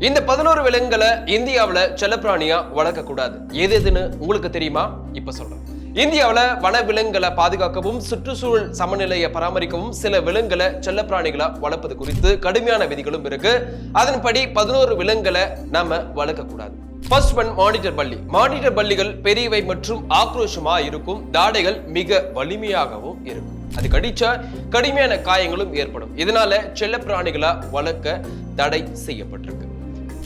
இந்த 11 விலங்குகளை இந்தியாவுல செல்லப்பிராணியா வளர்க்க கூடாது. எதுன்னு உங்களுக்கு தெரியுமா? இப்ப சொல்றேன். இந்தியாவுல வன விலங்குகளை பாதுகாக்கவும் சுற்றுச்சூழல் சமநிலையை பராமரிக்கவும் சில விலங்குகளை செல்லப்பிராணிகளா வளர்ப்பது குறித்து கடுமையான விதிகளும் இருக்கு. அதன்படி 11 விலங்குகளை நாம வளர்க்க கூடாது. ஃபர்ஸ்ட் ஒன் மானிட்டர் பல்லி. மானிட்டர் பல்லிகள் பெரியவை மற்றும் ஆக்ரோஷமா இருக்கும். தாடைகள் மிக வலிமையாகவும் இருக்கும். அது கடிச்சா கடுமையான காயங்களும் ஏற்படும். இதனால செல்லப்பிராணிகளா வளர்க்க தடை செய்யப்பட்டிருக்கு.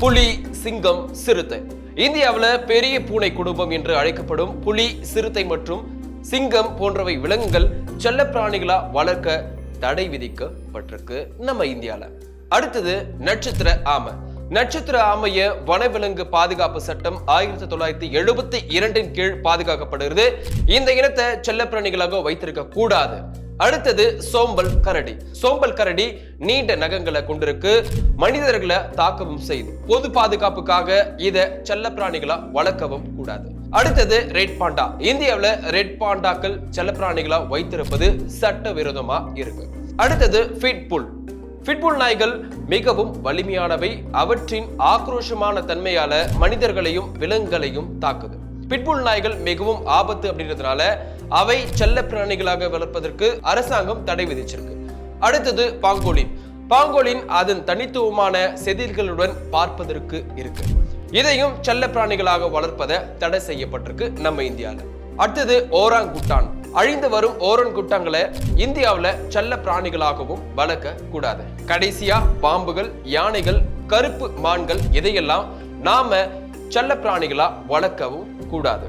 புலி, சிங்கம், சிறுத்தை. இந்தியாவில் பெரிய பூனை குடும்பம் என்று அழைக்கப்படும் புலி, சிறுத்தை மற்றும் சிங்கம் போன்றவை விலங்குகள் செல்லப்பிராணிகளா வளர்க்க தடை விதிக்கப்பட்டிருக்கு நம்ம இந்தியால. அடுத்தது நட்சத்திர ஆமை. நட்சத்திர ஆமைய வனவிலங்கு பாதுகாப்பு சட்டம் 1972 கீழ் பாதுகாக்கப்படுகிறது. இந்த இனத்தை செல்லப்பிராணிகளாக வைத்திருக்க கூடாது. அடுத்தது சோம்பல் கரடி. சோம்பல் கரடி நீண்ட நகங்களை கொண்டிருக்கு. மனிதர்களை தாக்கவும் செய்து. பொது பாதுகாப்புக்காக இதை செல்லப்பிராணிகளா வளர்க்கவும் கூடாது. அடுத்தது ரெட் பாண்டா. இந்தியாவில் ரெட் பாண்டாக்கள் செல்லப்பிராணிகளா வைத்திருப்பது சட்டவிரோதமா இருக்கு. அடுத்தது பிட்புல். பிட்புல் நாய்கள் மிகவும் வலிமையானவை. அவற்றின் ஆக்ரோஷமான தன்மையால மனிதர்களையும் விலங்குகளையும் தாக்குது. பிட்புல் நாய்கள் மிகவும் ஆபத்து அப்படின்றதுனால அவை செல்ல பிராணிகளாக வளர்ப்பதற்கு அரசாங்கம் தடை விதிச்சிருக்கு. அடுத்தது பாங்கோலின். பாங்கோலின் அதன் தனித்துவமான செதில்களுடன் பார்ப்பதற்கு இருக்கு. இதையும் செல்ல பிராணிகளாக வளர்ப்பதை தடை செய்யப்பட்டிருக்கு நம்ம இந்தியாவில். அடுத்தது ஓராங்குட்டான். அழிந்து வரும் ஓரங்குட்டான்களை இந்தியாவில் செல்ல பிராணிகளாகவும் வளர்க்க கூடாது. கடைசியா பாம்புகள், யானைகள், கருப்பு மான்கள் இதையெல்லாம் நாம செல்ல பிராணிகளா வளர்க்கவும் கூடாது.